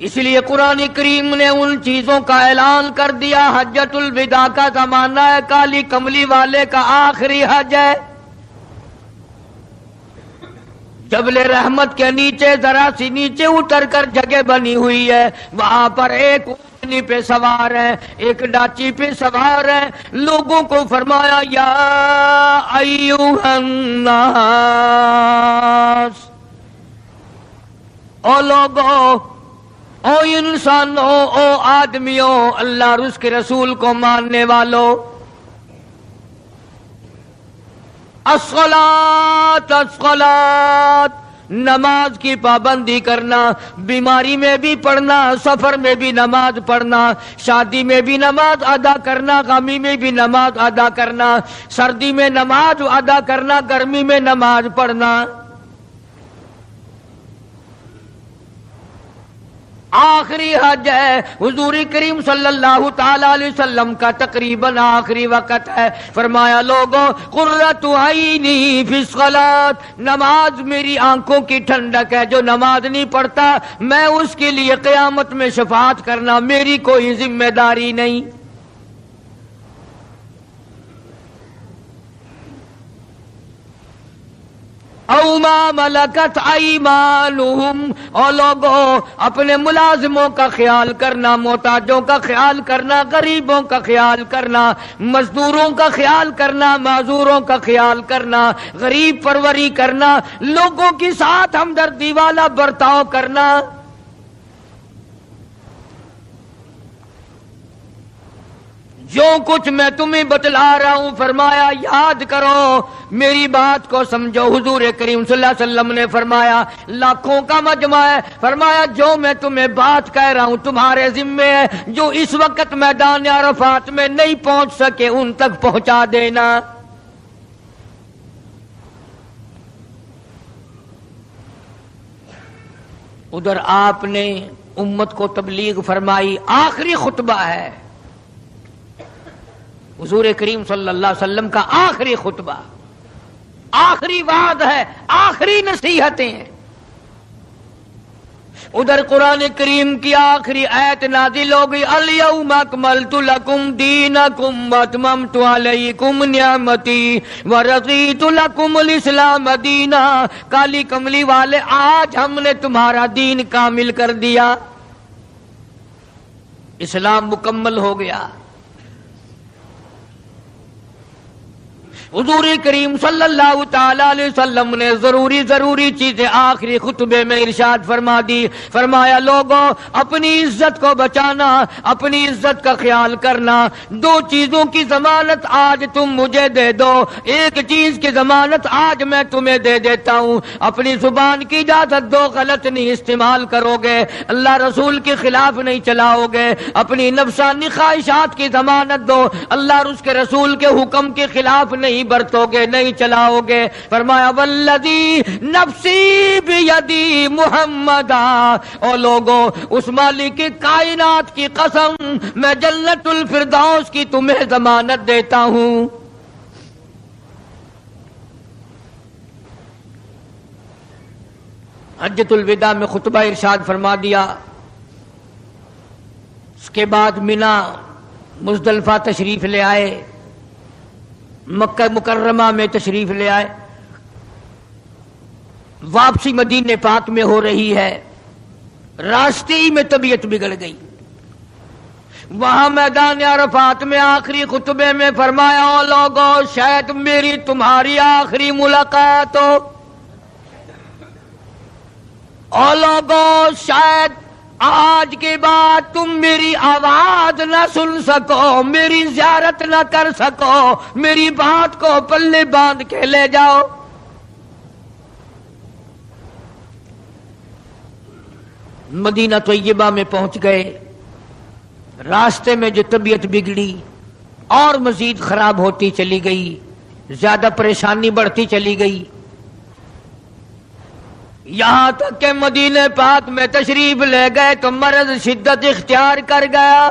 اس لیے قرآن کریم نے ان چیزوں کا اعلان کر دیا. حجۃ الوداع کا زمانہ ہے، کالی کملی والے کا آخری حج ہے. جبل رحمت کے نیچے ذرا سی نیچے اتر کر جگہ بنی ہوئی ہے، وہاں پر ایک اونٹنی پہ سوار ہے، ایک ڈاچی پہ سوار ہے. لوگوں کو فرمایا یا ایھا الناس، او لوگو، او انسانوں، او آدمیوں، اللہ اور اس کے رسول کو ماننے والوں، الصلاۃ الصلاۃ، نماز کی پابندی کرنا، بیماری میں بھی پڑھنا، سفر میں بھی نماز پڑھنا، شادی میں بھی نماز ادا کرنا، غمی میں بھی نماز ادا کرنا، سردی میں نماز ادا کرنا، گرمی میں نماز پڑھنا. آخری حج ہے. حضور کریم صلی اللہ تعالی علیہ وسلم کا تقریباً آخری وقت ہے. فرمایا لوگوں، قرۃ عینی فی الصلاۃ، نماز میری آنکھوں کی ٹھنڈک ہے. جو نماز نہیں پڑھتا میں اس کے لیے قیامت میں شفاعت کرنا میری کوئی ذمہ داری نہیں. او ما ملکت ایمانہم، اور لوگوں اپنے ملازموں کا خیال کرنا، محتاجوں کا خیال کرنا، غریبوں کا خیال کرنا، مزدوروں کا خیال کرنا، معذوروں کا خیال کرنا، غریب پروری کرنا، لوگوں کے ساتھ ہمدردی والا برتاؤ کرنا. جو کچھ میں تمہیں بتلا رہا ہوں فرمایا یاد کرو، میری بات کو سمجھو. حضور کریم صلی اللہ علیہ وسلم نے فرمایا لاکھوں کا مجمع ہے، فرمایا جو میں تمہیں بات کہہ رہا ہوں تمہارے ذمے ہے. جو اس وقت میدان عرفات میں نہیں پہنچ سکے ان تک پہنچا دینا. ادھر آپ نے امت کو تبلیغ فرمائی. آخری خطبہ ہے حضور کریم صلی اللہ علیہ وسلم کا، آخری خطبہ، آخری وعد ہے، آخری نصیحتیں ہیں. ادھر قرآن کریم کی آخری آیت نازل ہو گئی، الیوم اکملت لکم دینکم واتممت علیکم نعمتی ورضیت لکم الاسلام دینا. کالی کملی والے، آج ہم نے تمہارا دین کامل کر دیا، اسلام مکمل ہو گیا. حضور کریم صلی اللہ تعالی علیہ وسلم نے ضروری چیزیں آخری خطبے میں ارشاد فرما دی. فرمایا لوگوں، اپنی عزت کو بچانا، اپنی عزت کا خیال کرنا. دو چیزوں کی ضمانت آج تم مجھے دے دو. ایک چیز کی ضمانت آج میں تمہیں دے دیتا ہوں، اپنی زبان کی اجازت دو، غلط نہیں استعمال کرو گے، اللہ رسول کے خلاف نہیں چلاؤ گے. اپنی نفسانی خواہشات کی ضمانت دو، اللہ اور اس کے رسول کے حکم کے خلاف نہیں برتو گے، نہیں چلاؤ گے. فرمایا والذی نفسی بیدی محمدا، او لوگوں اس مالک کائنات کی قسم، میں جنت الفردوس کی تمہیں ضمانت دیتا ہوں. حجۃ الوداع میں خطبہ ارشاد فرما دیا. اس کے بعد مینا مزدلفہ تشریف لے آئے، مکہ مکرمہ میں تشریف لے آئے. واپسی مدینے پاک میں ہو رہی ہے، راستے ہی میں طبیعت بگڑ گئی. وہاں میدان عرفات میں آخری خطبے میں فرمایا او لوگوں، شاید میری تمہاری آخری ملاقات ہو. او لوگوں، شاید آج کے بعد تم میری آواز نہ سن سکو، میری زیارت نہ کر سکو، میری بات کو پلے باندھ کے لے جاؤ. مدینہ طیبہ میں پہنچ گئے. راستے میں جو طبیعت بگڑی اور مزید خراب ہوتی چلی گئی، زیادہ پریشانی بڑھتی چلی گئی، یہاں تک کہ مدینہ پاک میں تشریف لے گئے تو مرض شدت اختیار کر گیا.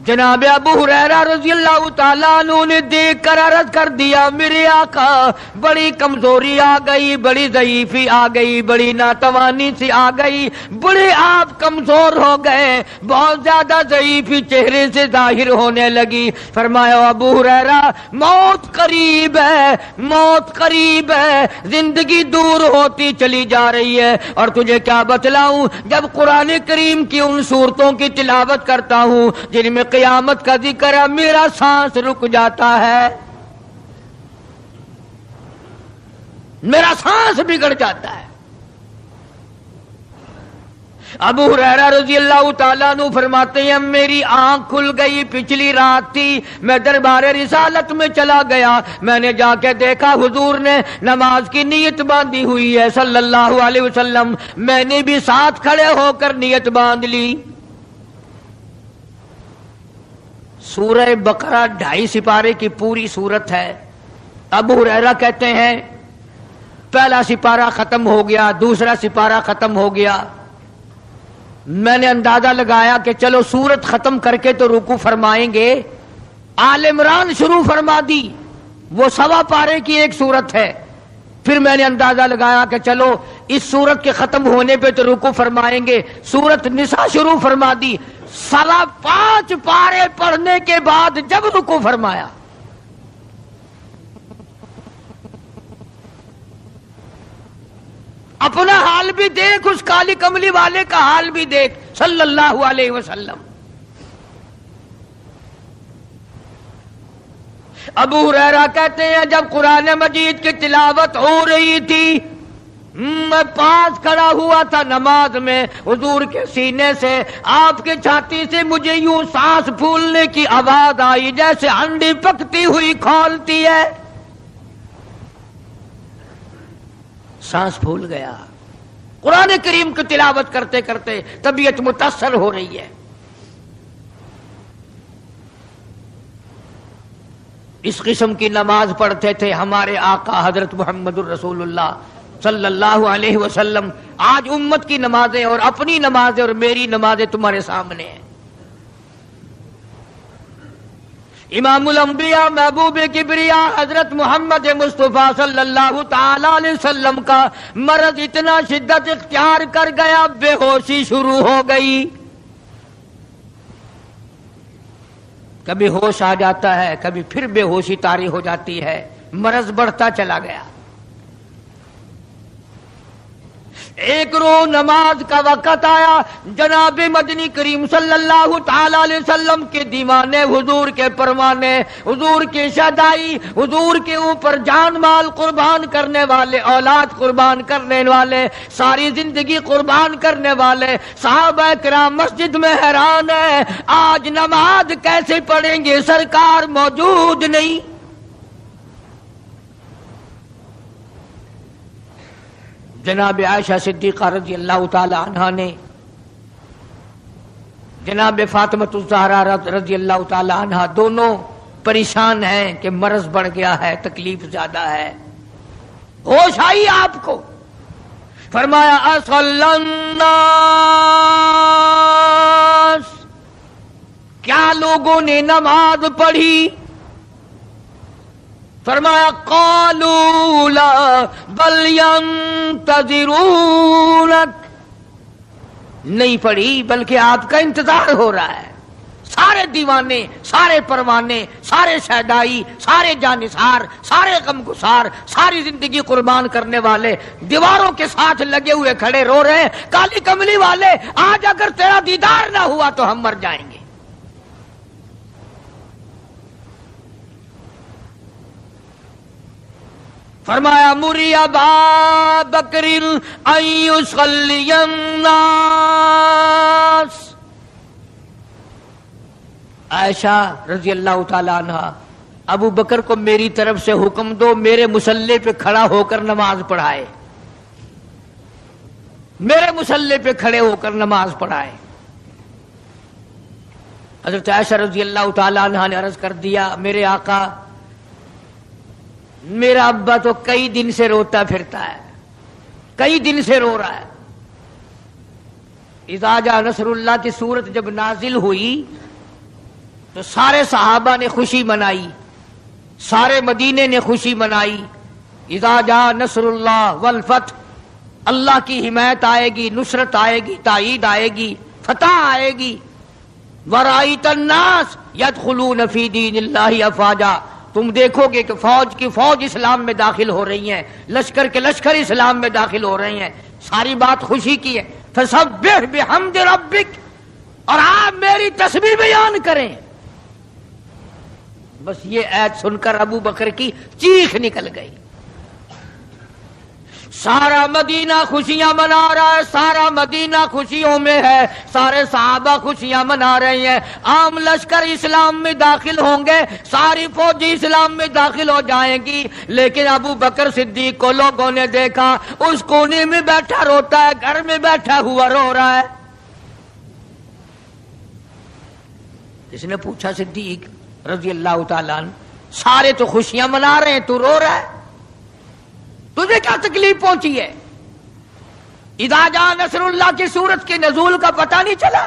جناب ابو ہریرہ رضی اللہ تعالیٰ عنہ نے دیکھ کر عرض کر دیا میرے آقا بڑی کمزوری آ گئی، بڑی ضعیفی آ گئی، بڑی ناتوانی سی آ گئی، بڑے آپ کمزور ہو گئے، بہت زیادہ ضعیفی چہرے سے ظاہر ہونے لگی۔ فرمایا ابو ہریرہ موت قریب ہے، موت قریب ہے، زندگی دور ہوتی چلی جا رہی ہے، اور تجھے کیا بتلاؤں، جب قرآن کریم کی ان صورتوں کی تلاوت کرتا ہوں جن میں قیامت کا ذکر ہے، میرا سانس رک جاتا ہے، میرا سانس بگڑ جاتا ہے۔ ابو ہریرہ رضی اللہ تعالیٰ عنہ فرماتے ہیں میری آنکھ کھل گئی، پچھلی رات تھی، میں دربار رسالت میں چلا گیا، میں نے جا کے دیکھا حضور نے نماز کی نیت باندھی ہوئی ہے صلی اللہ علیہ وسلم، میں نے بھی ساتھ کھڑے ہو کر نیت باندھ لی۔ سورہ بقرہ 2.5 سپارے کی پوری سورت ہے۔ ابو ہریرہ کہتے ہیں پہلا سپارہ ختم ہو گیا، دوسرا سپارہ ختم ہو گیا، میں نے اندازہ لگایا کہ چلو سورت ختم کر کے تو رکوع فرمائیں گے، آل عمران شروع فرما دی، وہ 1.25 پارے کی ایک سورت ہے۔ پھر میں نے اندازہ لگایا کہ چلو اس سورت کے ختم ہونے پہ تو رکوع فرمائیں گے، سورت نساء شروع فرما دی، 5.25 پارے پڑھنے کے بعد جب رکوع فرمایا اپنا حال بھی دیکھ، اس کالی کملی والے کا حال بھی دیکھ صلی اللہ علیہ وسلم۔ ابو ہریرہ کہتے ہیں جب قرآن مجید کی تلاوت ہو رہی تھی میں پاس کھڑا ہوا تھا نماز میں، حضور کے سینے سے، آپ کے چھاتی سے مجھے یوں سانس پھولنے کی آواز آئی جیسے ہنڈی پکتی ہوئی کھولتی ہے، سانس پھول گیا۔ قرآن کریم کی تلاوت کرتے کرتے طبیعت متاثر ہو رہی ہے۔ اس قسم کی نماز پڑھتے تھے ہمارے آقا حضرت محمد الرسول اللہ صلی اللہ علیہ وسلم۔ آج امت کی نمازیں اور اپنی نمازیں اور میری نمازیں تمہارے سامنے ہیں۔ امام الانبیاء محبوب کبریا حضرت محمد مصطفیٰ صلی اللہ تعالی علیہ وسلم کا مرض اتنا شدت اختیار کر گیا، بے ہوشی شروع ہو گئی، کبھی ہوش آ جاتا ہے، کبھی پھر بے ہوشی طاری ہو جاتی ہے، مرض بڑھتا چلا گیا۔ ایک روز نماز کا وقت آیا، جناب مدنی کریم صلی اللہ تعالی علیہ وسلم کے دیوانے، حضور کے پروانے، حضور کی شہدائی، حضور کے اوپر جان مال قربان کرنے والے، اولاد قربان کرنے والے، ساری زندگی قربان کرنے والے صحابہ کرام مسجد میں حیران ہیں، آج نماز کیسے پڑھیں گے، سرکار موجود نہیں۔ جناب عائشہ صدیقہ رضی اللہ تعالی عنہا نے جناب فاطمہ الزہرا رضی اللہ تعالی عنہا دونوں پریشان ہیں کہ مرض بڑھ گیا ہے، تکلیف زیادہ ہے۔ ہوش آئی آپ کو، فرمایا اصلی الناس، کیا لوگوں نے نماز پڑھی؟ فرمایا قالوا لا بل ينتظرونك، نہیں پڑھی بلکہ آپ کا انتظار ہو رہا ہے۔ سارے دیوانے، سارے پروانے، سارے شہدائی، سارے جانثار، سارے غمگسار، ساری زندگی قربان کرنے والے دیواروں کے ساتھ لگے ہوئے کھڑے رو رہے ہیں، کالی کملی والے آج اگر تیرا دیدار نہ ہوا تو ہم مر جائیں گے۔ فرمایا مری ابا بکر ان یصلی الناس، عائشہ رضی اللہ تعالی عنہ، ابو بکر کو میری طرف سے حکم دو میرے مصلی پہ کھڑا ہو کر نماز پڑھائے، میرے مصلی پہ کھڑے ہو کر نماز پڑھائے۔ حضرت عائشہ رضی اللہ تعالی عنہ نے عرض کر دیا میرے آقا میرا ابا تو کئی دن سے روتا پھرتا ہے، کئی دن سے رو رہا ہے۔ اذا جاء نصر اللہ کی سورت جب نازل ہوئی تو سارے صحابہ نے خوشی منائی، سارے مدینے نے خوشی منائی. اذا جاء نصر اللہ والفتح، اللہ کی حمایت آئے گی، نصرت آئے گی، تائید آئے گی، فتح آئے گی. ورأیت الناس یدخلون فی دین اللہ افواجا، تم دیکھو گے کہ فوج کی فوج اسلام میں داخل ہو رہی ہیں، لشکر کے لشکر اسلام میں داخل ہو رہے ہیں. ساری بات خوشی کی ہے. فسبح بحمد ربک، اور آپ میری تسبیح بیان کریں. بس یہ آیت سن کر ابو بکر کی چیخ نکل گئی. سارا مدینہ خوشیاں منا رہا ہے، سارا مدینہ خوشیوں میں ہے، سارے صحابہ خوشیاں منا رہے ہیں. عام لشکر اسلام میں داخل ہوں گے، ساری فوجی اسلام میں داخل ہو جائیں گی. لیکن ابو بکر صدیق کو لوگوں نے دیکھا اس کونے میں بیٹھا روتا ہے، گھر میں بیٹھا ہوا رو رہا ہے. اس نے پوچھا صدیق رضی اللہ تعالیٰ عنہ، سارے تو خوشیاں منا رہے ہیں، تو رو رہا ہے، تجھے کیا تکلیف پہنچی ہے؟ اذا جاء نصر اللہ کی سورت کے نزول کا پتہ نہیں چلا؟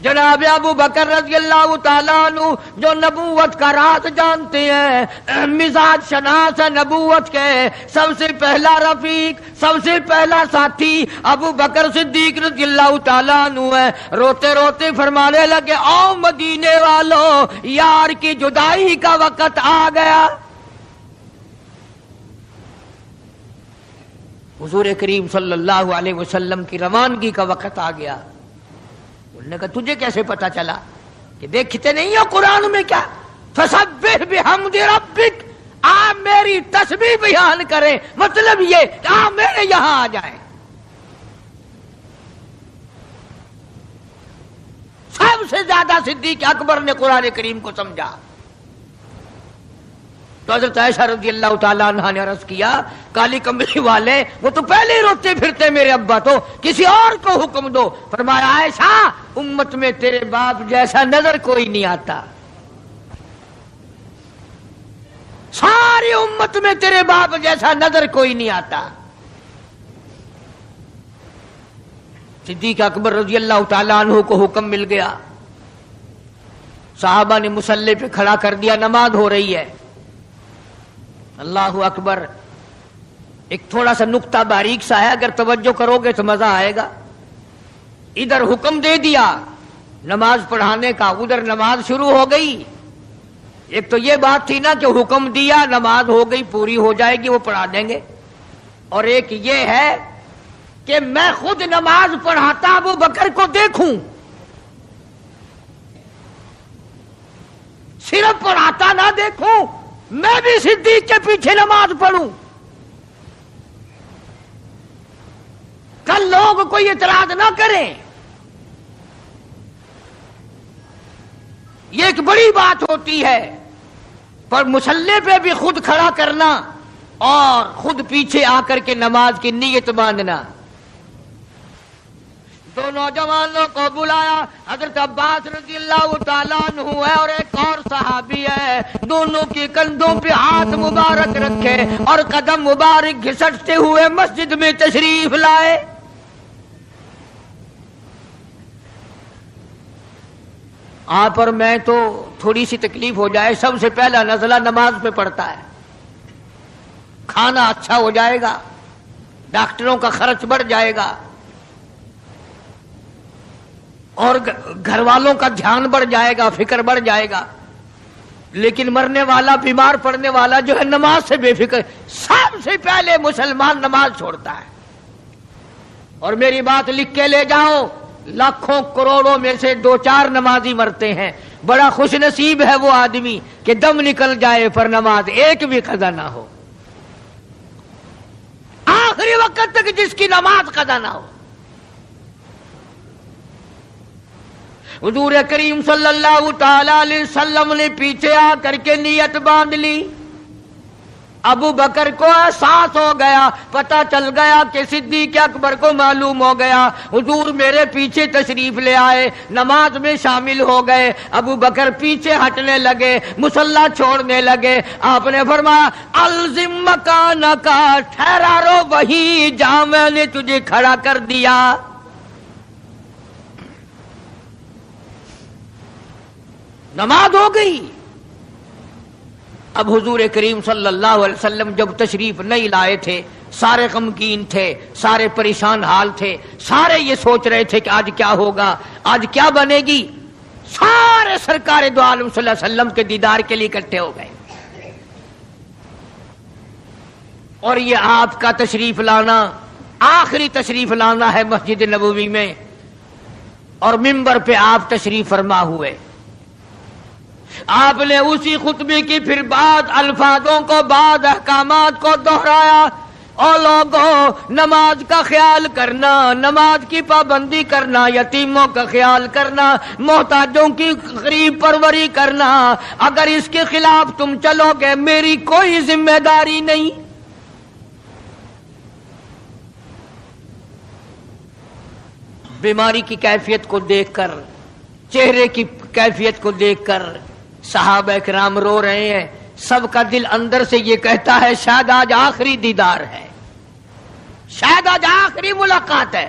جناب ابو بکر رضی اللہ تعالیٰ عنہ جو نبوت کا راز جانتے ہیں، مزاج شناس ہے نبوت کے، سب سے پہلا رفیق، سب سے پہلا ساتھی ابو بکر صدیق رضی اللہ تعالیٰ عنہ ہے. روتے روتے فرمانے لگے، او مدینے والوں، یار کی جدائی کا وقت آ گیا. حضور کریم صلی اللہ علیہ وسلم کی روانگی کا وقت آ گیا. انہوں نے کہا تجھے کیسے پتا چلا؟ کہ دیکھتے نہیں ہو قرآن میں کیا؟ فسبح بحمد ربک، آپ میری تسبیح بیان کریں، مطلب یہ کہ آپ میرے یہاں آ جائیں. سب سے زیادہ صدیق اکبر نے قرآن کریم کو سمجھا. تو حضرت عائشہ رضی اللہ تعالیٰ عنہ نے عرض کیا، کالی کمبلی والے وہ تو پہلے ہی روتے پھرتے میرے ابا، تو کسی اور کو حکم دو. فرمایا عائشہ، امت میں تیرے باپ جیسا نظر کوئی نہیں آتا، ساری امت میں تیرے باپ جیسا نظر کوئی نہیں آتا. صدیق اکبر رضی اللہ تعالیٰ عنہ کو حکم مل گیا، صحابہ نے مصلی پہ کھڑا کر دیا، نماز ہو رہی ہے. اللہ اکبر. ایک تھوڑا سا نقطہ باریک سا ہے، اگر توجہ کرو گے تو مزہ آئے گا. ادھر حکم دے دیا نماز پڑھانے کا، ادھر نماز شروع ہو گئی. ایک تو یہ بات تھی نا کہ حکم دیا، نماز ہو گئی، پوری ہو جائے گی، وہ پڑھا دیں گے. اور ایک یہ ہے کہ میں خود نماز پڑھاتا ابو بکر کو دیکھوں، صرف پڑھاتا نہ دیکھوں، میں بھی صدیق کے پیچھے نماز پڑھوں. کل لوگ کوئی اعتراض نہ کریں. یہ ایک بڑی بات ہوتی ہے، پر مصلی پہ بھی خود کھڑا کرنا اور خود پیچھے آ کر کے نماز کی نیت باندھنا. دو نوجوانوں کو بلایا، حضرت عباس رضی اللہ تعالیٰ عنہ ہے اور ایک اور صحابی ہے. دونوں کے کندھوں پہ ہاتھ مبارک رکھے اور قدم مبارک گھسٹتے ہوئے مسجد میں تشریف لائے. آپ اور میں تو تھوڑی سی تکلیف ہو جائے، سب سے پہلا نزلہ نماز پہ پڑتا ہے. کھانا اچھا ہو جائے گا، ڈاکٹروں کا خرچ بڑھ جائے گا، اور گھر والوں کا دھیان بڑھ جائے گا، فکر بڑھ جائے گا. لیکن مرنے والا، بیمار پڑنے والا جو ہے نماز سے بے فکر. سب سے پہلے مسلمان نماز چھوڑتا ہے. اور میری بات لکھ کے لے جاؤ، لاکھوں کروڑوں میں سے 2-4 نمازی مرتے ہیں. بڑا خوش نصیب ہے وہ آدمی کہ دم نکل جائے پر نماز ایک بھی قضا نہ ہو، آخری وقت تک جس کی نماز قضا نہ ہو. حضور کریم صلی اللہ تعالی علیہ وسلم نے پیچھے آ کر کے نیت باندھ لی. ابو بکر کو احساس ہو گیا، پتہ چل گیا کہ صدیق اکبر کو معلوم ہو گیا. حضور میرے پیچھے تشریف لے آئے، نماز میں شامل ہو گئے. ابو بکر پیچھے ہٹنے لگے، مصلی چھوڑنے لگے. آپ نے فرمایا الزم مکانک، ٹھہرا رو وہیں جہاں میں نے تجھے کھڑا کر دیا. نماز ہو گئی۔ اب حضور کریم صلی اللہ علیہ وسلم جب تشریف نہیں لائے تھے، سارے غمگین تھے، سارے پریشان حال تھے، سارے یہ سوچ رہے تھے کہ آج کیا ہوگا، آج کیا بنے گی۔ سارے سرکار دو عالم صلی اللہ علیہ وسلم کے دیدار کے لیے اکٹھے ہو گئے، اور یہ آپ کا تشریف لانا، آخری تشریف لانا ہے مسجد نبوی میں، اور منبر پہ آپ تشریف فرما ہوئے۔ آپ نے اسی خطبے کی پھر بعد الفاظوں کو، بعد احکامات کو دہرایا، اور لوگوں نماز کا خیال کرنا، نماز کی پابندی کرنا، یتیموں کا خیال کرنا، محتاجوں کی غریب پروری کرنا، اگر اس کے خلاف تم چلو گے میری کوئی ذمہ داری نہیں۔ بیماری کی کیفیت کو دیکھ کر، چہرے کی کیفیت کو دیکھ کر صحابہ کرام رو رہے ہیں، سب کا دل اندر سے یہ کہتا ہے شاید آج آخری دیدار ہے، شاید آج آخری ملاقات ہے۔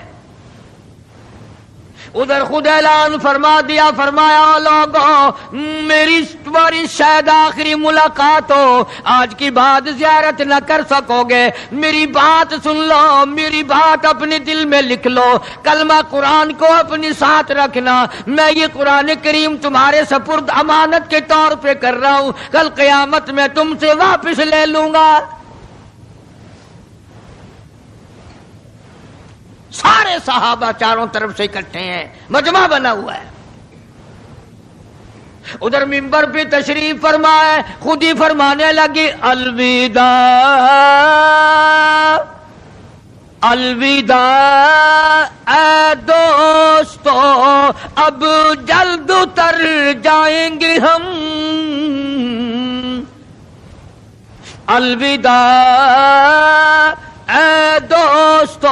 ادھر خود اعلان فرما دیا، فرمایا لوگوں میری تمہاری شاید آخری ملاقات ہو، آج کی بعد زیارت نہ کر سکو گے، میری بات سن لو، میری بات اپنے دل میں لکھ لو، کلمہ قرآن کو اپنے ساتھ رکھنا، میں یہ قرآن کریم تمہارے سپرد امانت کے طور پہ کر رہا ہوں، کل قیامت میں تم سے واپس لے لوں گا۔ سارے صحابہ چاروں طرف سے اکٹھے ہیں، مجمع بنا ہوا ہے۔ ادھر منبر پہ تشریف فرمائے، خود ہی فرمانے لگی الوداع الوداع اے دوستو، اب جلد اتر جائیں گے ہم، الوداع اے دوستو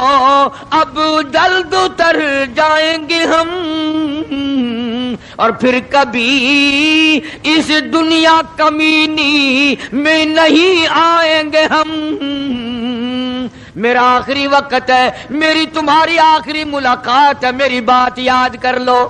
اب جلد اتر جائیں گے ہم، اور پھر کبھی اس دنیا کمینی میں نہیں آئیں گے ہم۔ میرا آخری وقت ہے، میری تمہاری آخری ملاقات ہے، میری بات یاد کر لو۔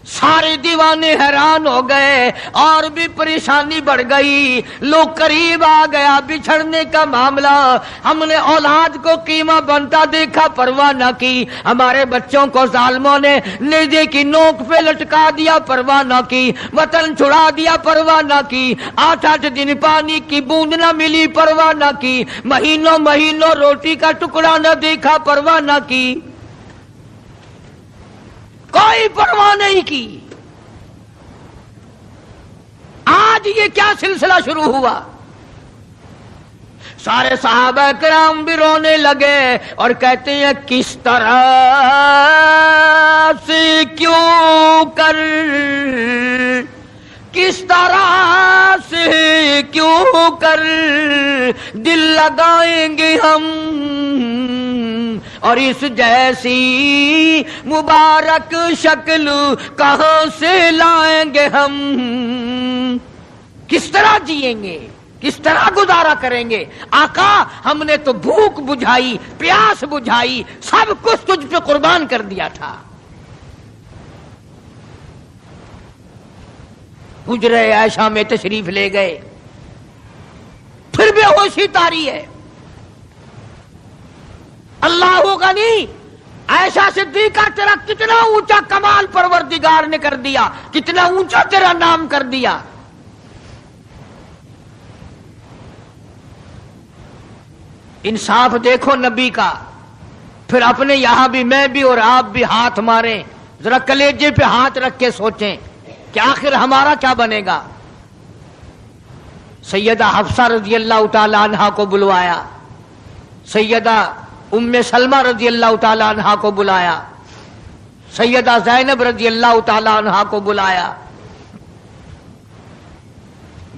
سارے دیوانے حیران ہو گئے، اور بھی پریشانی بڑھ گئی، لوگ قریب آ گیا بچھڑنے کا معاملہ، ہم نے اولاد کو قیمہ بنتا دیکھا پرواہ نہ کی، ہمارے بچوں کو ظالموں نے نیزے کی نوک پہ لٹکا دیا پرواہ نہ کی، وطن چھڑا دیا پرواہ نہ کی، 8 دن پانی کی بوند نہ ملی پرواہ نہ کی، مہینوں مہینوں روٹی کا ٹکڑا نہ دیکھا پرواہ نہ کی، کوئی پرواہ نہیں کی۔ آج یہ کیا سلسلہ شروع ہوا؟ سارے صحابہ کرام بھی رونے لگے اور کہتے ہیں کس طرح سے کیوں کر، کس طرح سے کیوں کر دل لگائیں گے ہم، اور اس جیسی مبارک شکل کہاں سے لائیں گے ہم، کس طرح جئیں گے، کس طرح گزارا کریں گے؟ آقا ہم نے تو بھوک بجھائی، پیاس بجھائی، سب کچھ تجھ پہ قربان کر دیا تھا۔ حجرہ عائشہ میں تشریف لے گئے، پھر بے ہوشی طاری ہے۔ اللہ غنی، عائشہ صدیقہ تیرا کتنا اونچا کمال پروردگار نے کر دیا، کتنا اونچا تیرا نام کر دیا۔ انصاف دیکھو نبی کا، پھر اپنے یہاں بھی میں بھی اور آپ بھی ہاتھ ماریں، ذرا کلیجے پہ ہاتھ رکھ کے سوچیں کہ آخر ہمارا کیا بنے گا۔ سیدہ حفصہ رضی اللہ تعالی عنہا کو بلوایا، سیدہ ام سلمہ رضی اللہ تعالی عنہا کو بلایا، سیدہ زینب رضی اللہ تعالی عنہا کو بلایا،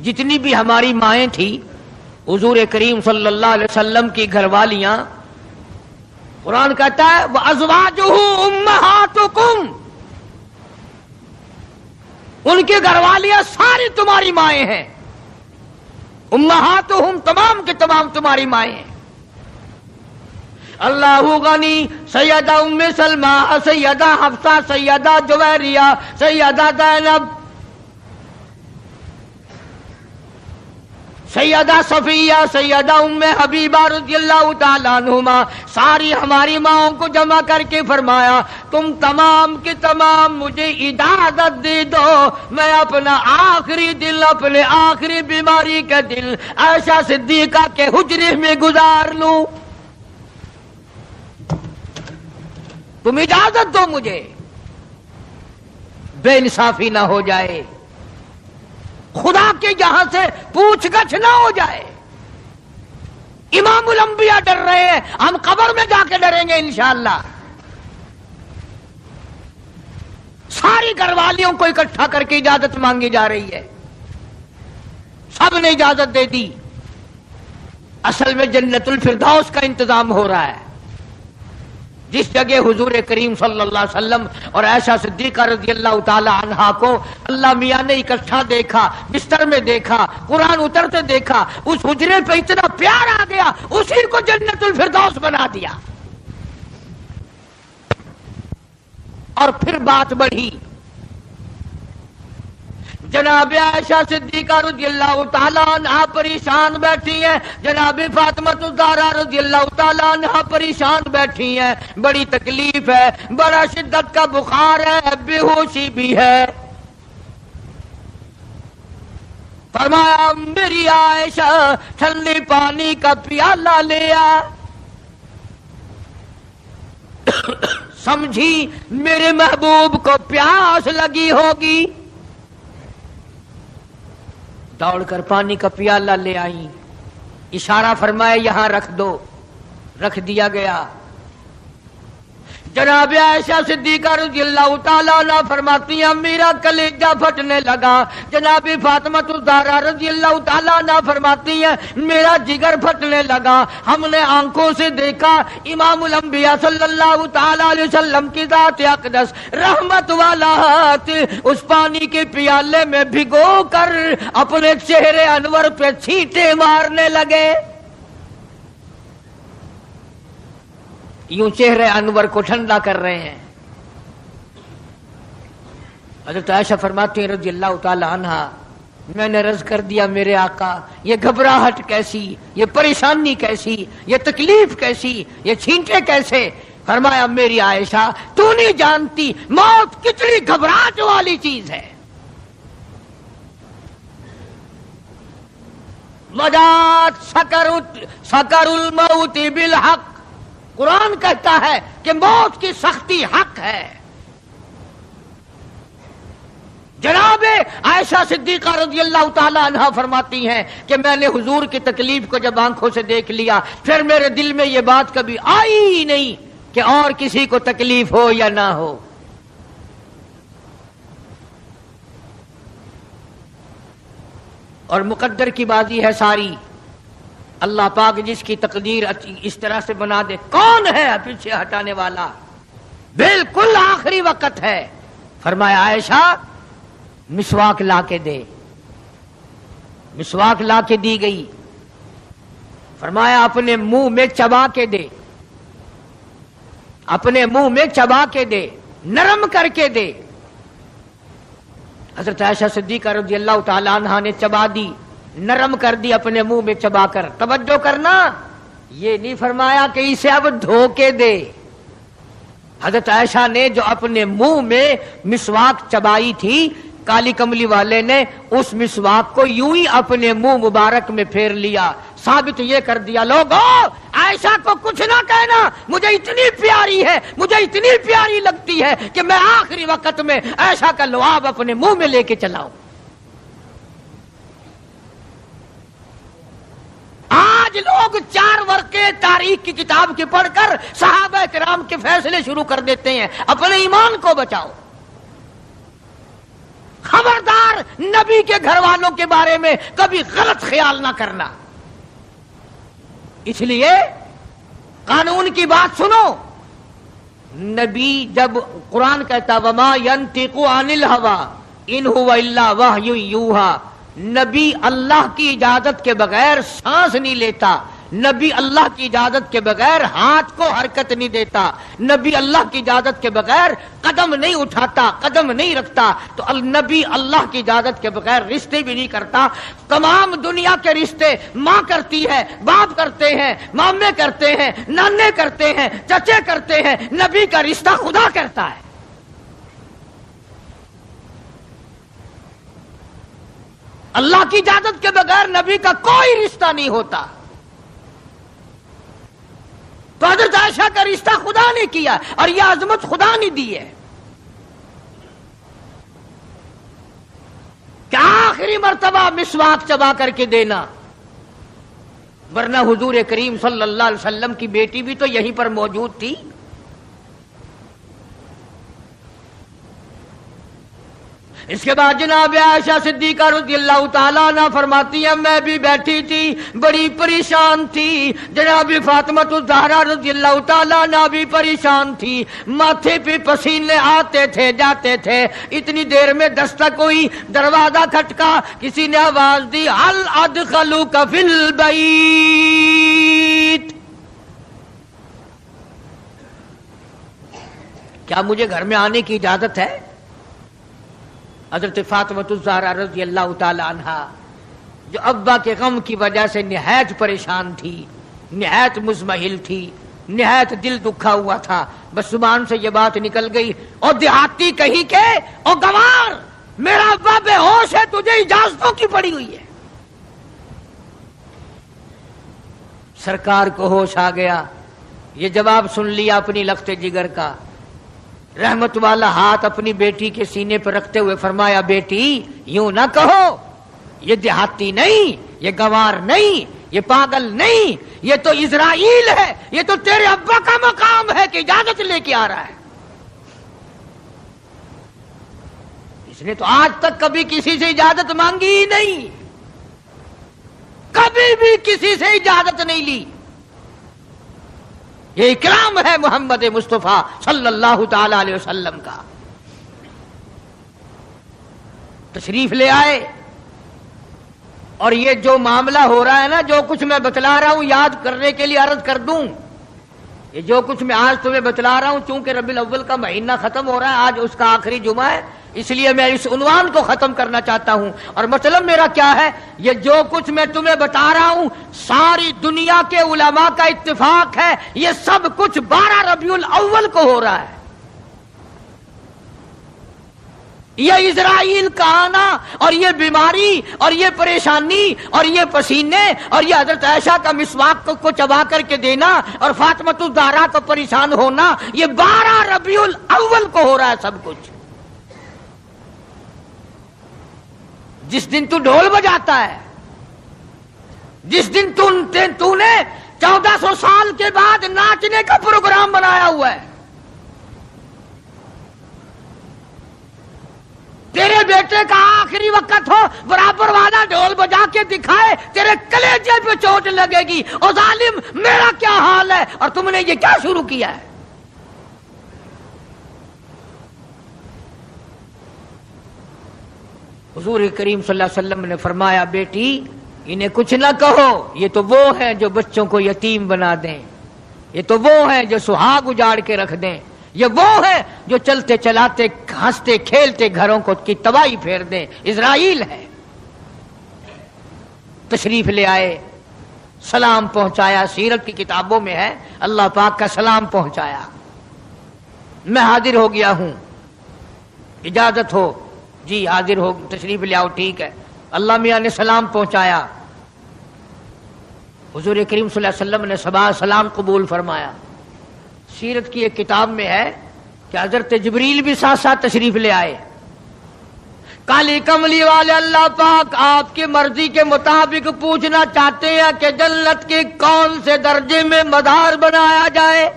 جتنی بھی ہماری مائیں تھیں، حضور کریم صلی اللہ علیہ وسلم کی گھر والیاں، قرآن کہتا ہے وَأَزْوَاجُهُ أُمَّهَاتُكُمْ، ان کے گھر والیاں ساری تمہاری مائیں ہیں، امہاتہم تمام کے تمام تمہاری مائیں ہیں۔ اللہ غنی، سیدہ ام سلمہ، سیدہ حفصہ، سیدہ جویریہ، سیدہ زینب، سیدہ صفیہ، سیدہ ام حبیبہ رضی اللہ تعالیٰ عنہما، ساری ہماری ماؤں کو جمع کر کے فرمایا تم تمام کے تمام مجھے اجازت دے دو، میں اپنا آخری دل، اپنے آخری بیماری کا دل عائشہ صدیقہ کے حجرے میں گزار لوں، تم اجازت دو مجھے، بے انصافی نہ ہو جائے، خدا کے یہاں سے پوچھ گچھ نہ ہو جائے۔ امام الانبیاء ڈر رہے ہیں، ہم قبر میں جا کے ڈریں گے انشاءاللہ۔ ساری گھر والیوں کو اکٹھا کر کے اجازت مانگی جا رہی ہے، سب نے اجازت دے دی۔ اصل میں جنت الفردوس کا انتظام ہو رہا ہے، جس جگہ حضور کریم صلی اللہ علیہ وسلم اور عائشہ صدیقہ رضی اللہ تعالی عنہا کو اللہ میاں نے اکٹھا دیکھا، بستر میں دیکھا، قرآن اترتے دیکھا، اس حجرے پہ اتنا پیار آ گیا، اسی کو جنت الفردوس بنا دیا۔ اور پھر بات بڑھی، جناب عائشہ صدیقہ رضی اللہ تعالیٰ عنہا پریشان بیٹھی ہیں، جناب فاطمہ الزہرا رضی اللہ تعالیٰ عنہا پریشان بیٹھی ہیں، بڑی تکلیف ہے، بڑا شدت کا بخار ہے، بے ہوشی بھی ہے۔ فرمایا میری عائشہ ٹھنڈے پانی کا پیالہ لے آ، سمجھی میرے محبوب کو پیاس لگی ہوگی، دوڑ کر پانی کا پیالہ لے آئی، اشارہ فرمایا یہاں رکھ دو، رکھ دیا گیا۔ جناب عائشہ صدیقہ رضی اللہ تعالیٰ عنہ فرماتی ہیں میرا کلیجہ پھٹنے لگا، جناب فاطمہ الزہرا رضی اللہ تعالیٰ عنہ فرماتی ہیں میرا جگر پھٹنے لگا۔ ہم نے آنکھوں سے دیکھا امام الانبیاء صلی اللہ تعالیٰ علیہ وسلم کی ذات اقدس رحمت والا ہاتھ اس پانی کے پیالے میں بھگو کر اپنے چہرے انور پہ چھینٹے مارنے لگے، یوں چہرے انور کو ٹھنڈا کر رہے ہیں۔ حضرت عائشہ فرماتی ہیں رضی اللہ تعالی عنہا میں نے عرض کر دیا میرے آقا یہ گھبراہٹ کیسی، یہ پریشانی کیسی، یہ تکلیف کیسی، یہ چھینٹے کیسے؟ فرمایا میری عائشہ تو نہیں جانتی موت کتنی گھبراہٹ والی چیز ہے۔ وجات سکر الموت بالحق، قرآن کہتا ہے کہ موت کی سختی حق ہے۔ جناب عائشہ صدیقہ رضی اللہ تعالی عنہا فرماتی ہیں کہ میں نے حضور کی تکلیف کو جب آنکھوں سے دیکھ لیا پھر میرے دل میں یہ بات کبھی آئی ہی نہیں کہ اور کسی کو تکلیف ہو یا نہ ہو۔ اور مقدر کی بازی ہے ساری، اللہ پاک جس کی تقدیر اس طرح سے بنا دے، کون ہے پیچھے ہٹانے والا؟ بالکل آخری وقت ہے۔ فرمایا عائشہ مسواک لا کے دے، مسواک لا کے دی گئی۔ فرمایا اپنے منہ میں چبا کے دے، اپنے منہ میں چبا کے دے، نرم کر کے دے۔ حضرت عائشہ صدیقہ رضی اللہ تعالی عنہا نے چبا دی، نرم کر دی اپنے منہ میں چبا کر۔ توجہ کرنا، یہ نہیں فرمایا کہ اسے اب دھو کے دے۔ حضرت عائشہ نے جو اپنے منہ میں مسواک چبائی تھی، کالی کملی والے نے اس مسواک کو یوں ہی اپنے منہ مبارک میں پھیر لیا، ثابت یہ کر دیا لوگو عائشہ کو کچھ نہ کہنا، مجھے اتنی پیاری ہے، مجھے اتنی پیاری لگتی ہے کہ میں آخری وقت میں عائشہ کا لعاب اپنے منہ میں لے کے چلاؤں۔ آج لوگ 4 ورقے تاریخ کی کتاب کے پڑھ کر صحابہ کرام کے فیصلے شروع کر دیتے ہیں۔ اپنے ایمان کو بچاؤ، خبردار نبی کے گھر والوں کے بارے میں کبھی غلط خیال نہ کرنا۔ اس لیے قانون کی بات سنو، نبی جب قرآن کہتا وما ينطق عن الهوى ان هو الا وحی یوحی، نبی اللہ کی اجازت کے بغیر سانس نہیں لیتا، نبی اللہ کی اجازت کے بغیر ہاتھ کو حرکت نہیں دیتا، نبی اللہ کی اجازت کے بغیر قدم نہیں اٹھاتا، قدم نہیں رکھتا، تو نبی اللہ کی اجازت کے بغیر رشتے بھی نہیں کرتا۔ تمام دنیا کے رشتے ماں کرتی ہے، باپ کرتے ہیں، مامے کرتے ہیں، نانے کرتے ہیں، چچے کرتے ہیں، نبی کا رشتہ خدا کرتا ہے۔ اللہ کی اجازت کے بغیر نبی کا کوئی رشتہ نہیں ہوتا۔ تو حضرت عائشہ کا رشتہ خدا نے کیا اور یہ عظمت خدا نے دی ہے کہ آخری مرتبہ مسواک چبا کر کے دینا، ورنہ حضور کریم صلی اللہ علیہ وسلم کی بیٹی بھی تو یہیں پر موجود تھی۔ اس کے بعد جناب عائشہ صدیقہ رضی اللہ تعالیٰ عنہ فرماتی ہیں میں بھی بیٹھی تھی، بڑی پریشان تھی، جناب فاطمہ الزہرا رضی اللہ تعالیٰ عنہ بھی پریشان تھی، ماتھے پہ پسینے آتے تھے جاتے تھے۔ اتنی دیر میں دستک ہوئی، دروازہ کھٹکا، کسی نے آواز دی ہل ادخلوک فی البیت، کیا مجھے گھر میں آنے کی اجازت ہے؟ حضرت فاطمہ الزہرا رضی اللہ تعالی عنہا جو ابا کے غم کی وجہ سے نہایت پریشان تھی، نہایت مزمحل تھی، نہایت دل دکھا ہوا تھا، بس زبان سے یہ بات نکل گئی اور دیہاتی کہیں کہ او گوار میرا ابا بے ہوش ہے، تجھے اجازتوں کی پڑی ہوئی ہے۔ سرکار کو ہوش آ گیا، یہ جواب سن لیا اپنی لخت جگر کا، رحمت والا ہاتھ اپنی بیٹی کے سینے پر رکھتے ہوئے فرمایا بیٹی یوں نہ کہو، یہ دیہاتی نہیں، یہ گوار نہیں، یہ پاگل نہیں، یہ تو اسرائیل ہے، یہ تو تیرے ابا کا مقام ہے کہ اجازت لے کے آ رہا ہے۔ اس نے تو آج تک کبھی کسی سے اجازت مانگی ہی نہیں، کبھی بھی کسی سے اجازت نہیں لی۔ یہ اکرام ہے محمد مصطفیٰ صلی اللہ تعالی علیہ وسلم کا۔ تشریف لے آئے اور یہ جو معاملہ ہو رہا ہے نا، جو کچھ میں بتلا رہا ہوں یاد کرنے کے لیے عرض کر دوں، یہ جو کچھ میں آج تمہیں بتلا رہا ہوں، چونکہ ربیع الاول کا مہینہ ختم ہو رہا ہے، آج اس کا آخری جمعہ ہے، اس لیے میں اس عنوان کو ختم کرنا چاہتا ہوں۔ اور مطلب میرا کیا ہے، یہ جو کچھ میں تمہیں بتا رہا ہوں ساری دنیا کے علماء کا اتفاق ہے، یہ سب کچھ 12 ربیع الاول کو ہو رہا ہے۔ یہ اسرائیل کا آنا اور یہ بیماری اور یہ پریشانی اور یہ پسینے اور یہ حضرت عائشہ کا مسواک کو چبا کر کے دینا اور فاطمہ الزہرا کو پریشان ہونا، یہ 12 ربیع الاول کو ہو رہا ہے سب کچھ۔ جس دن تو ڈھول بجاتا ہے، جس دن تو نے 1400 سال کے بعد ناچنے کا پروگرام بنایا ہوا ہے، تیرے بیٹے کا آخری وقت ہو برابر والا ڈھول بجا کے دکھائے، تیرے کلیجے پہ چوٹ لگے گی، او ظالم میرا کیا حال ہے، اور تم نے یہ کیا شروع کیا ہے؟ حضور کریم صلی اللہ علیہ وسلم نے فرمایا بیٹی انہیں کچھ نہ کہو، یہ تو وہ ہیں جو بچوں کو یتیم بنا دیں، یہ تو وہ ہیں جو سہاگ اجاڑ کے رکھ دیں، یہ وہ ہیں جو چلتے چلاتے ہنستے کھیلتے گھروں کو کی تباہی پھیر دیں، اسرائیل ہے۔ تشریف لے آئے، سلام پہنچایا، سیرت کی کتابوں میں ہے اللہ پاک کا سلام پہنچایا، میں حاضر ہو گیا ہوں، اجازت ہو؟ جی حاضر ہو، تشریف لے آؤ، ٹھیک ہے۔ اللہ میاں نے سلام پہنچایا، حضور کریم صلی اللہ علیہ وسلم نے سلام قبول فرمایا۔ سیرت کی ایک کتاب میں ہے کہ حضرت جبریل بھی ساتھ ساتھ تشریف لے آئے۔ کالی کملی والے اللہ پاک آپ کی مرضی کے مطابق پوچھنا چاہتے ہیں کہ جنت کے کون سے درجے میں مزار بنایا جائے؟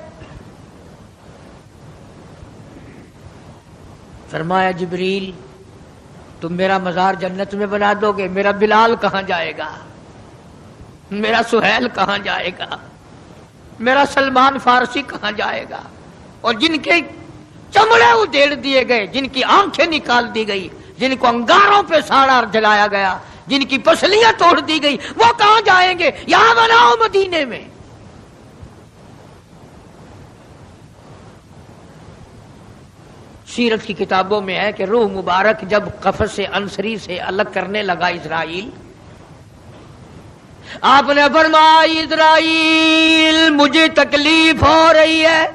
فرمایا جبریل تم میرا مزار جنت میں بنا دو گے، میرا بلال کہاں جائے گا، میرا سہیل کہاں جائے گا، میرا سلمان فارسی کہاں جائے گا؟ اور جن کے چمڑے ادھیڑ دیے گئے، جن کی آنکھیں نکال دی گئی، جن کو انگاروں پہ ساڑا جلایا گیا، جن کی پسلیاں توڑ دی گئی، وہ کہاں جائیں گے؟ یہاں بناؤ مدینے میں۔ سیرت کی کتابوں میں ہے کہ روح مبارک جب قفس عنصری سے الگ کرنے لگا اسرائیل، آپ نے فرمایا اسرائیل مجھے تکلیف ہو رہی ہے۔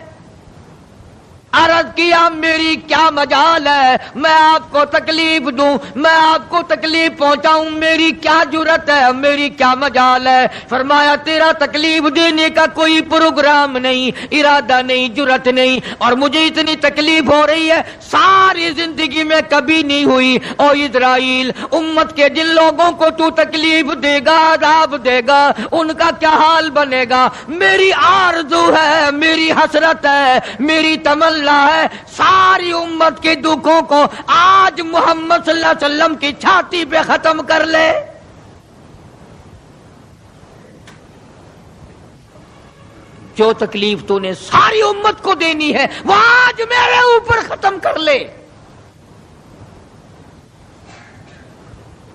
عرض کیا میری کیا مجال ہے میں آپ کو تکلیف دوں، میں آپ کو تکلیف پہنچاؤں، میری کیا جرت ہے، میری کیا مجال ہے؟ فرمایا تیرا تکلیف دینے کا کوئی پروگرام نہیں، ارادہ نہیں، جرت نہیں، اور مجھے اتنی تکلیف ہو رہی ہے ساری زندگی میں کبھی نہیں ہوئی۔ او اسرائیل، امت کے جن لوگوں کو تو تکلیف دے گا، عذاب دے گا، ان کا کیا حال بنے گا؟ میری آرزو ہے، میری حسرت ہے، میری تمنا ہے ساری امت کے دکھوں کو آج محمد صلی اللہ علیہ وسلم کی چھاتی پہ ختم کر لے۔ جو تکلیف تو نے ساری امت کو دینی ہے وہ آج میرے اوپر ختم کر لے۔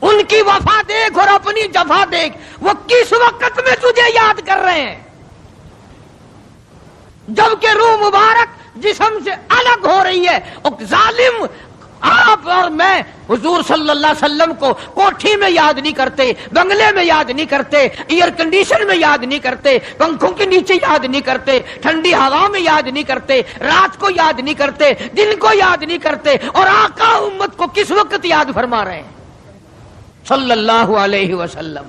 ان کی وفا دیکھ اور اپنی جفا دیکھ، وہ کس وقت میں تجھے یاد کر رہے ہیں جبکہ روح مبارک جسم سے الگ ہو رہی ہے۔ ظالم آپ اور میں حضور صلی اللہ علیہ وسلم کو کوٹھی میں یاد نہیں کرتے، بنگلے میں یاد نہیں کرتے، ایئر کنڈیشن میں یاد نہیں کرتے، پنکھوں کے نیچے یاد نہیں کرتے، ٹھنڈی ہوا میں یاد نہیں کرتے، رات کو یاد نہیں کرتے، دن کو یاد نہیں کرتے، اور آقا امت کو کس وقت یاد فرما رہے ہیں صلی اللہ علیہ وسلم۔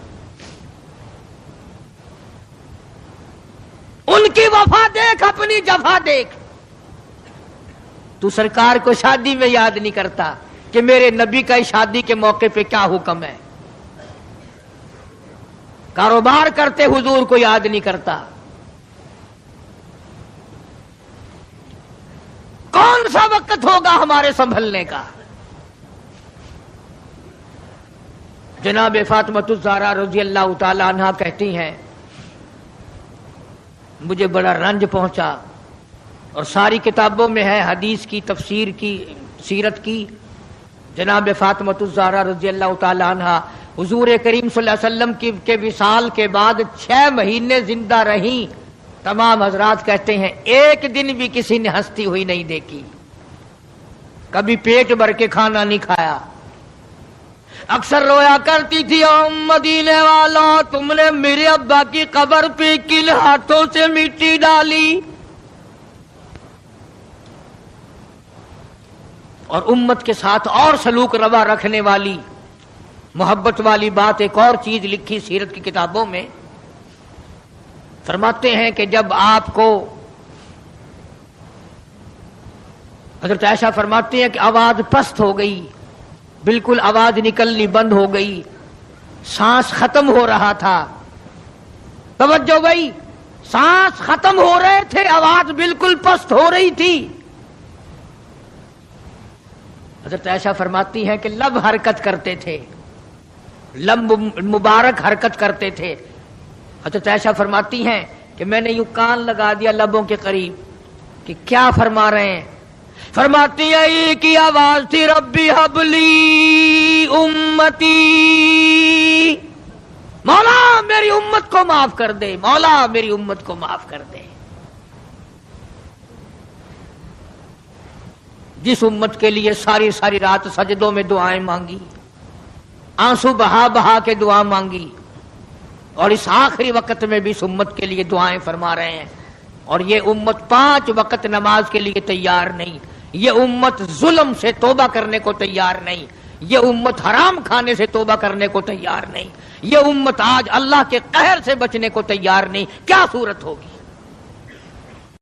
ان کی وفا دیکھ، اپنی جفا دیکھ۔ تو سرکار کو شادی میں یاد نہیں کرتا کہ میرے نبی کا شادی کے موقع پہ کیا حکم ہے، کاروبار کرتے حضور کو یاد نہیں کرتا۔ کون سا وقت ہوگا ہمارے سنبھلنے کا؟ جناب فاطمہ الزہرا رضی اللہ تعالی عنہا کہتی ہیں مجھے بڑا رنج پہنچا، اور ساری کتابوں میں ہے حدیث کی، تفسیر کی، سیرت کی۔ جناب فاطمہ الزہرا رضی اللہ تعالی عنہا حضور کریم صلی اللہ علیہ وسلم کے وصال کے بعد 6 مہینے زندہ رہیں۔ تمام حضرات کہتے ہیں ایک دن بھی کسی نے ہنستی ہوئی نہیں دیکھی، کبھی پیٹ بھر کے کھانا نہیں کھایا، اکثر رویا کرتی تھی او مدینے والوں تم نے میرے ابا کی قبر پہ کن ہاتھوں سے مٹی ڈالی۔ اور امت کے ساتھ اور سلوک روا رکھنے والی، محبت والی بات ایک اور چیز لکھی سیرت کی کتابوں میں، فرماتے ہیں کہ جب آپ کو حضرت عائشہ فرماتے ہیں کہ آواز پست ہو گئی، بالکل آواز نکلنی بند ہو گئی، سانس ختم ہو رہا تھا۔ توجہ بھائی، سانس ختم ہو رہے تھے، آواز بالکل پست ہو رہی تھی۔ حضرت عائشہ فرماتی ہیں کہ لب حرکت کرتے تھے، لب مبارک حرکت کرتے تھے۔ حضرت عائشہ فرماتی ہیں کہ میں نے یوں کان لگا دیا لبوں کے قریب کہ کیا فرما رہے ہیں۔ فرماتی ہے ایک ہی آواز تھی، ربی حبلی امتی، مولا میری امت کو معاف کر دے، مولا میری امت کو معاف کر دے۔ جس امت کے لیے ساری ساری رات سجدوں میں دعائیں مانگی، آنسو بہا بہا کے دعا مانگی، اور اس آخری وقت میں بھی اس امت کے لیے دعائیں فرما رہے ہیں۔ اور یہ امت 5 وقت نماز کے لیے تیار نہیں، یہ امت ظلم سے توبہ کرنے کو تیار نہیں، یہ امت حرام کھانے سے توبہ کرنے کو تیار نہیں، یہ امت آج اللہ کے قہر سے بچنے کو تیار نہیں۔ کیا صورت ہوگی؟